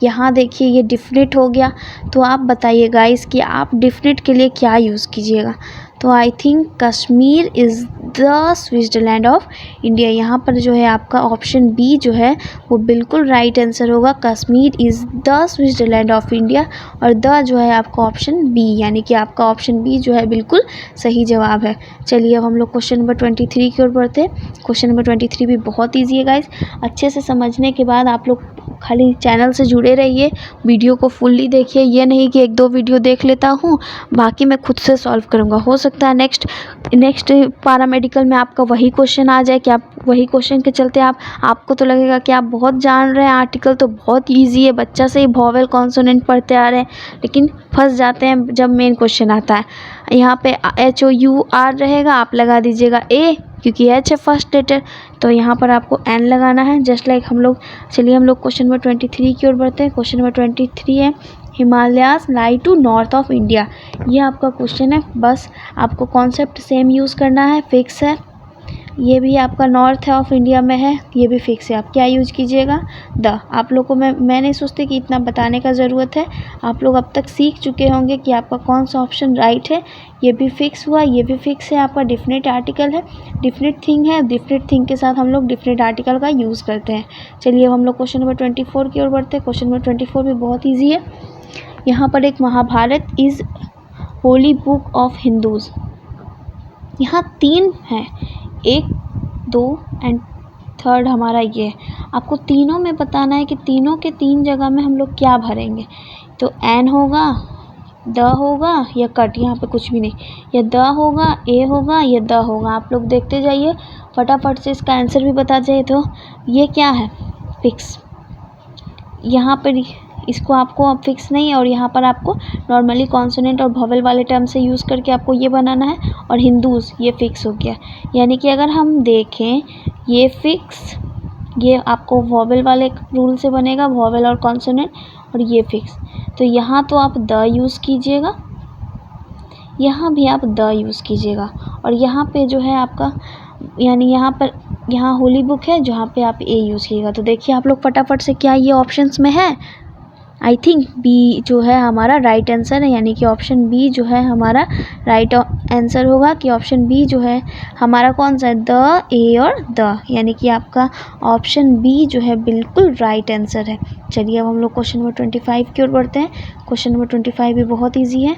यहाँ देखिए ये डिफिनिट हो गया। तो आप बताइए गाइस कि आप डिफिनिट के लिए क्या यूज़ कीजिएगा। तो I think Kashmir is the Switzerland of India. यहाँ पर जो है आपका ऑप्शन बी जो है वो बिल्कुल राइट आंसर होगा। Kashmir is the Switzerland of India, और द जो है आपका ऑप्शन बी, यानी कि आपका ऑप्शन बी जो है बिल्कुल सही जवाब है। चलिए अब हम लोग क्वेश्चन नंबर 23 की ओर बढ़ते हैं। क्वेश्चन नंबर 23 भी बहुत ईजी है गाइस। अच्छे से समझने के बाद आप लोग खाली चैनल से जुड़े रहिए, वीडियो को फुल्ली देखिए। ये नहीं कि एक दो वीडियो देख लेता हूँ, बाकी मैं खुद से सॉल्व करूँगा। हो सकता है नेक्स्ट पैरामेडिकल में आपका वही क्वेश्चन आ जाए कि आप वही क्वेश्चन के चलते आपको तो लगेगा कि आप बहुत जान रहे हैं, आर्टिकल तो बहुत ईजी है, बच्चा से ही वॉवेल कॉन्सोनेंट पढ़ते आ रहे हैं, लेकिन फंस जाते हैं जब मेन क्वेश्चन आता है। यहाँ पे HOUR रहेगा, आप लगा दीजिएगा ए, क्योंकि H है फर्स्ट लेटर, तो यहाँ पर आपको N लगाना है, जस्ट लाइक हम लोग। चलिए हम लोग क्वेश्चन नंबर 23 की ओर बढ़ते हैं। क्वेश्चन नंबर 23 है, Himalayas lie to north of India. ये आपका क्वेश्चन है, बस आपको कॉन्सेप्ट सेम यूज़ करना है, फिक्स है। ये भी आपका नॉर्थ ऑफ इंडिया में है, ये भी फिक्स है। आप क्या यूज कीजिएगा? द। आप लोग को मैं नहीं सोचती कि इतना बताने का ज़रूरत है, आप लोग अब तक सीख चुके होंगे कि आपका कौन सा ऑप्शन राइट है। ये भी फिक्स हुआ, ये भी फिक्स है। आपका डिफिनिट आर्टिकल है, डिफिनिट थिंग है, डिफिनिट थिंग के साथ हम लोग डिफिनिट आर्टिकल का यूज़ करते हैं। चलिए अब हम लोग क्वेश्चन नंबर 24 की ओर बढ़ते हैं। क्वेश्चन नंबर 24 भी बहुत ईजी है। यहाँ पर एक Mahabharata is holy book of Hindus. यहाँ 3 हैं, 1, 2 एंड थर्ड हमारा ये है। आपको तीनों में बताना है कि तीनों के 3 जगह में हम लोग क्या भरेंगे। तो एन होगा, द होगा या कट, यहाँ पे कुछ भी नहीं, या द होगा, ए होगा या द होगा। आप लोग देखते जाइए, फटाफट से इसका आंसर भी बता जाइए। तो ये क्या है? फिक्स। यहाँ पर इसको आपको अब फिक्स नहीं है, और यहाँ पर आपको नॉर्मली कॉन्सोनेंट और वॉवेल वाले टर्म से यूज़ करके आपको ये बनाना है। और हिंदूज़ ये फिक्स हो गया, यानी कि अगर हम देखें ये फिक्स, ये आपको वॉवेल वाले रूल से बनेगा, वॉवेल और कॉन्सोनेंट, और ये फिक्स। तो यहाँ तो आप द यूज़ कीजिएगा, यहाँ भी आप द यूज़ कीजिएगा, और यहाँ पे जो है आपका, यानी यहाँ होली बुक है, जहाँ पे आप ए यूज़ कीजिएगा। तो देखिए आप लोग फटाफट से, क्या ये ऑप्शंस में है? आई थिंक बी जो है हमारा राइट आंसर है, यानी कि ऑप्शन बी जो है हमारा राइट आंसर होगा। कि ऑप्शन बी जो है हमारा कौन सा है? द, ए और द, यानी कि आपका ऑप्शन बी जो है बिल्कुल राइट आंसर है। चलिए अब हम लोग क्वेश्चन नंबर 25 की ओर बढ़ते हैं। क्वेश्चन नंबर 25 भी बहुत ईजी है।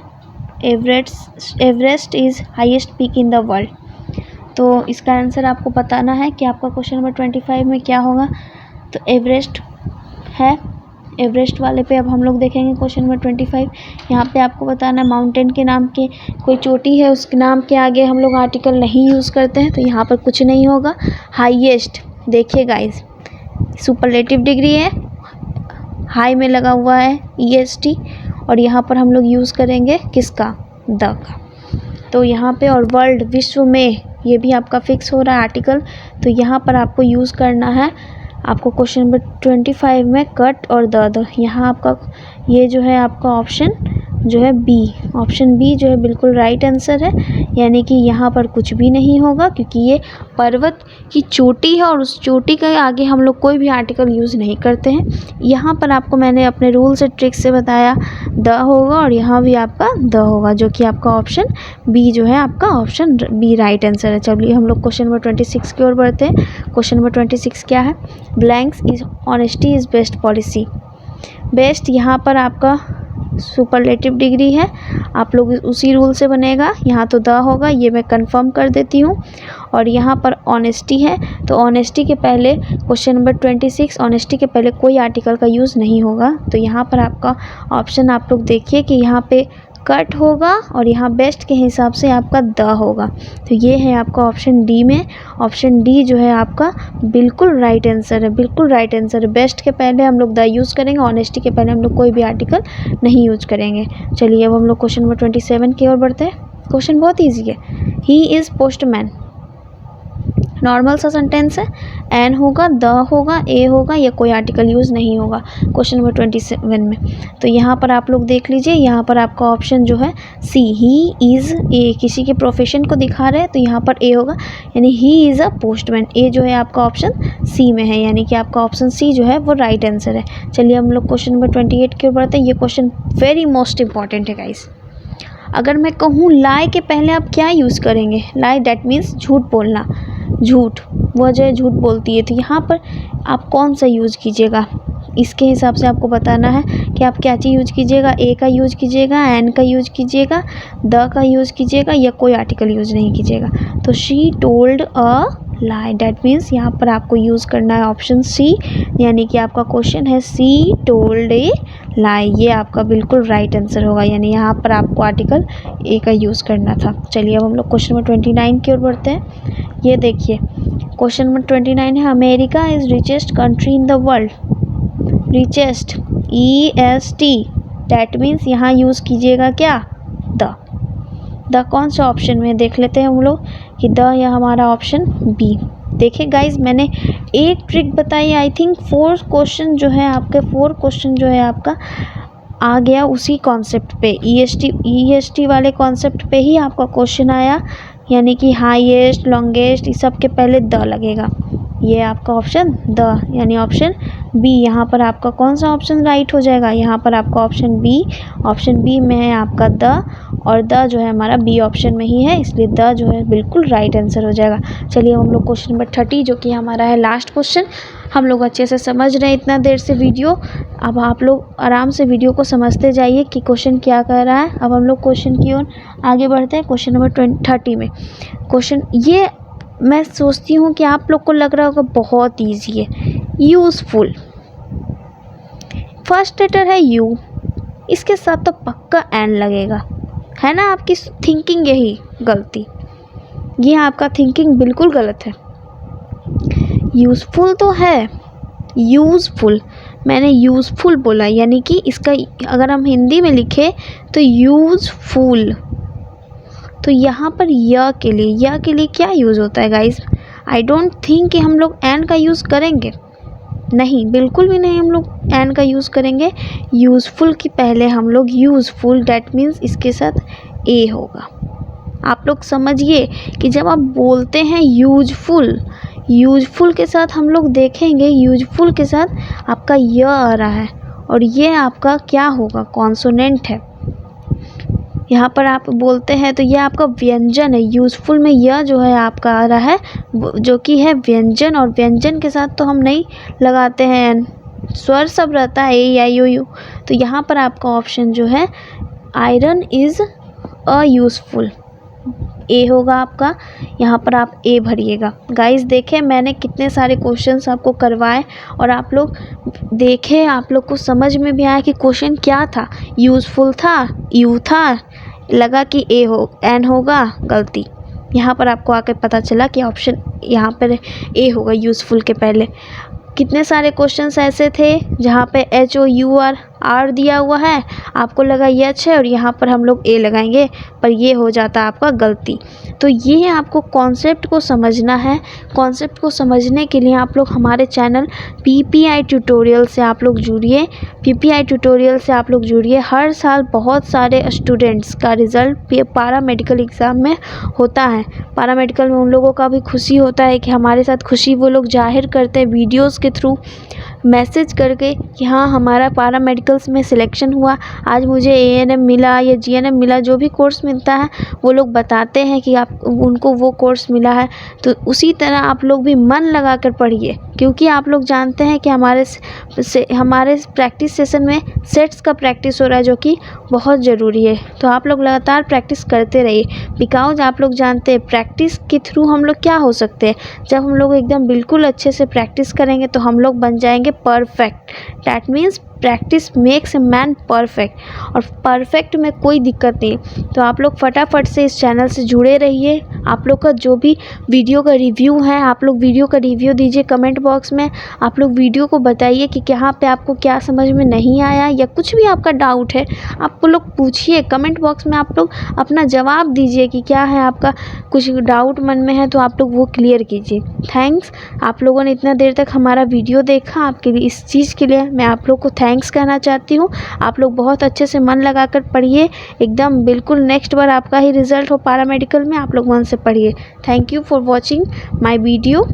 Everest is highest peak in the world. तो इसका आंसर आपको बताना है कि आपका क्वेश्चन नंबर 25 में क्या होगा। तो एवरेस्ट है, एवरेस्ट वाले पे अब हम लोग देखेंगे क्वेश्चन नंबर 25। यहाँ पे आपको बताना है माउंटेन के नाम के कोई चोटी है, उसके नाम के आगे हम लोग आर्टिकल नहीं यूज़ करते हैं, तो यहाँ पर कुछ नहीं होगा। हाईएस्ट, देखिए गाइस, सुपरलेटिव डिग्री है, हाई में लगा हुआ है EST, और यहाँ पर हम लोग यूज़ करेंगे किसका? द का। तो यहाँ पे, और वर्ल्ड, विश्व में, ये भी आपका फिक्स हो रहा है आर्टिकल। तो यहाँ पर आपको यूज़ करना है, आपको क्वेश्चन नंबर 25 में कट और द। यहाँ आपका ये जो है आपका ऑप्शन जो है बी, ऑप्शन बी जो है बिल्कुल राइट आंसर है, यानी कि यहाँ पर कुछ भी नहीं होगा, क्योंकि ये पर्वत की चोटी है, और उस चोटी के आगे हम लोग कोई भी आर्टिकल यूज़ नहीं करते हैं। यहाँ पर आपको मैंने अपने रूल से ट्रिक से बताया, द होगा, और यहाँ भी आपका द होगा, जो कि आपका ऑप्शन बी जो है आपका ऑप्शन बी राइट आंसर है। चलिए हम लोग क्वेश्चन नंबर 26 की ओर बढ़ते हैं। क्वेश्चन नंबर 26 क्या है? Blanks is honesty is best policy. Best यहाँ पर आपका सुपरलेटिव डिग्री है, आप लोग उसी रूल से बनेगा। यहाँ तो द होगा, ये मैं कंफर्म कर देती हूँ। और यहाँ पर ऑनेस्टी है, तो ऑनेस्टी के पहले क्वेश्चन नंबर 26, ऑनेस्टी के पहले कोई आर्टिकल का यूज़ नहीं होगा। तो यहाँ पर आपका ऑप्शन आप लोग देखिए कि यहाँ पे कट होगा और यहाँ बेस्ट के हिसाब से आपका द होगा। तो ये है आपका ऑप्शन डी में। ऑप्शन डी जो है आपका बिल्कुल राइट आंसर है, बिल्कुल राइट आंसर है। बेस्ट के पहले हम लोग द यूज़ करेंगे, ऑनेस्टी के पहले हम लोग कोई भी आर्टिकल नहीं यूज करेंगे। चलिए अब हम लोग क्वेश्चन नंबर 27 की ओर बढ़ते हैं। क्वेश्चन बहुत ईजी है। ही इज़ पोस्टमैन, नॉर्मल सा सेंटेंस है। एन होगा, द होगा, ए होगा, या कोई आर्टिकल यूज़ नहीं होगा क्वेश्चन नंबर 27 में। तो यहाँ पर आप लोग देख लीजिए, यहाँ पर आपका ऑप्शन जो है सी, ही इज़ ए, किसी के प्रोफेशन को दिखा रहे हैं तो यहाँ पर ए होगा, यानी ही इज़ अ पोस्टमैन। ए जो है आपका ऑप्शन सी में है, यानी कि आपका ऑप्शन सी जो है वो राइट आंसर है। चलिए हम लोग क्वेश्चन नंबर 28 की ओर बढ़ते हैं। ये क्वेश्चन वेरी मोस्ट इंपॉर्टेंट है गाइस। अगर मैं कहूँ लाई के पहले आप क्या यूज़ करेंगे? लाई दैट मीन्स झूठ बोलना, झूठ, वो जो है झूठ बोलती है। तो यहाँ पर आप कौन सा यूज़ कीजिएगा, इसके हिसाब से आपको बताना है कि आप क्या चीज़ यूज कीजिएगा। ए का यूज कीजिएगा, एन का यूज कीजिएगा, द का यूज कीजिएगा, या कोई आर्टिकल यूज नहीं कीजिएगा। तो she told a lie, that means यहाँ पर आपको यूज़ करना है ऑप्शन सी, यानी कि आपका क्वेश्चन है सी टोल्ड ए लाई। ये आपका बिल्कुल राइट आंसर होगा, यानी यहाँ पर आपको आर्टिकल ए का यूज़ करना था। चलिए अब हम लोग क्वेश्चन नंबर 29 की ओर बढ़ते हैं। ये देखिए क्वेश्चन नंबर 29 है, America is richest country in the world. Richest, EST, that means यहाँ यूज़ कीजिएगा क्या? द कौन सा ऑप्शन में देख लेते हैं हम लोग कि द या हमारा ऑप्शन बी। देखिए गाइज, मैंने एक ट्रिक बताई, आई थिंक 4 क्वेश्चन जो है आपका आ गया उसी कॉन्सेप्ट पे, EST वाले कॉन्सेप्ट पे ही आपका क्वेश्चन आया, यानी कि हाईएस्ट, लॉन्गेस्ट, इस सब के पहले द लगेगा। ये आपका ऑप्शन द, यानी ऑप्शन बी। यहाँ पर आपका कौन सा ऑप्शन राइट हो जाएगा? यहाँ पर आपका ऑप्शन बी में है आपका द, और द जो है हमारा बी ऑप्शन में ही है, इसलिए द जो है बिल्कुल राइट आंसर हो जाएगा। चलिए हम लोग क्वेश्चन नंबर 30, जो कि हमारा है लास्ट क्वेश्चन, हम लोग अच्छे से समझ रहे हैं इतना देर से वीडियो। अब आप लोग आराम से वीडियो को समझते जाइए कि क्वेश्चन क्या कह रहा है। अब हम लोग क्वेश्चन की ओर आगे बढ़ते हैं। क्वेश्चन नंबर 30 में क्वेश्चन, ये मैं सोचती हूँ कि आप लोग को लग रहा होगा बहुत ईजी है। यूज़फुल, फर्स्ट लेटर है यू, इसके साथ तो पक्का एन लगेगा, है ना? आपकी थिंकिंग यही गलती, ये आपका थिंकिंग बिल्कुल गलत है। यूज़फुल तो है, यूज़फुल, मैंने यूज़फुल बोला, यानी कि इसका अगर हम हिंदी में लिखें तो यूज़फुल। तो यहाँ पर य के लिए क्या यूज़ होता है गाइस? आई डोंट थिंक कि हम लोग एन का यूज़ करेंगे, नहीं, बिल्कुल भी नहीं हम लोग एन का यूज़ करेंगे। यूज़फुल के पहले हम लोग यूज़फुल, डैट मीन्स इसके साथ ए होगा। आप लोग समझिए कि जब आप बोलते हैं यूज़फुल के साथ हम लोग देखेंगे, यूज़फुल के साथ आपका य आ रहा है, और ये आपका क्या होगा? कॉन्सोनेंट है। यहाँ पर आप बोलते हैं तो यह आपका व्यंजन है। यूज़फुल में यह जो है आपका आ रहा है, जो कि है व्यंजन, और व्यंजन के साथ तो हम नहीं लगाते हैं, स्वर सब रहता है, ए आई ओ यू। तो यहाँ पर आपका ऑप्शन जो है आयरन इज़ अ यूज़फुल, ए होगा आपका। यहाँ पर आप ए भरिएगा। गाइस देखें, मैंने कितने सारे क्वेश्चंस आपको करवाए, और आप लोग देखें, आप लोग को समझ में भी आया कि क्वेश्चन क्या था। यूज़फुल था, यू था, लगा कि एन होगा, गलती। यहाँ पर आपको आकर पता चला कि ऑप्शन यहाँ पर ए होगा यूज़फुल के पहले। कितने सारे क्वेश्चंस ऐसे थे जहाँ पे HOUR दिया हुआ है, आपको लगा ये अच्छा है, और यहाँ पर हम लोग ए लगाएंगे, पर ये हो जाता है आपका गलती। तो ये आपको कॉन्सेप्ट को समझना है। कॉन्सेप्ट को समझने के लिए आप लोग हमारे चैनल PPI ट्यूटोरियल से आप लोग जुड़िए। PPI ट्यूटोरियल से आप लोग जुड़िए। हर साल बहुत सारे स्टूडेंट्स का रिज़ल्ट पारा मेडिकल एग्ज़ाम में होता है। पारा मेडिकल में उन लोगों का भी खुशी होता है कि हमारे साथ खुशी वो लोग जाहिर करते हैं वीडियोज़ के थ्रू, मैसेज करके कि हाँ हमारा पारा मेडिकल्स में सिलेक्शन हुआ, आज मुझे ANM मिला या GNM मिला, जो भी कोर्स मिलता है वो लोग बताते हैं कि आप उनको वो कोर्स मिला है। तो उसी तरह आप लोग भी मन लगा कर पढ़िए, क्योंकि आप लोग जानते हैं कि हमारे प्रैक्टिस सेशन में सेट्स का प्रैक्टिस हो रहा है, जो कि बहुत ज़रूरी है। तो आप लोग लगातार प्रैक्टिस करते रहिए, बिकॉज आप लोग जानते हैं प्रैक्टिस के थ्रू हम लोग क्या हो सकते हैं। जब हम लोग एकदम बिल्कुल अच्छे से प्रैक्टिस करेंगे तो हम लोग बन जाएंगे perfect. That means practice makes a man perfect, और परफेक्ट में कोई दिक्कत नहीं। तो आप लोग फटाफट से इस चैनल से जुड़े रहिए। आप लोग का जो भी वीडियो का रिव्यू है, आप लोग वीडियो का रिव्यू दीजिए कमेंट बॉक्स में। आप लोग वीडियो को बताइए कि यहाँ पे आपको क्या समझ में नहीं आया, या कुछ भी आपका डाउट है आप लोग पूछिए कमेंट बॉक्स में। आप लोग अपना जवाब दीजिए कि क्या है आपका कुछ डाउट मन में है तो आप लोग वो क्लियर कीजिए। थैंक्स, आप लोगों ने इतना देर तक हमारा वीडियो देखा, आपके लिए इस चीज़ के लिए मैं आप लोग को थैंक्स कहना चाहती हूँ। आप लोग बहुत अच्छे से मन लगाकर पढ़िए, एकदम बिल्कुल नेक्स्ट बार आपका ही रिजल्ट हो पैरामेडिकल में, आप लोग मन से पढ़िए। Thank you for watching my video.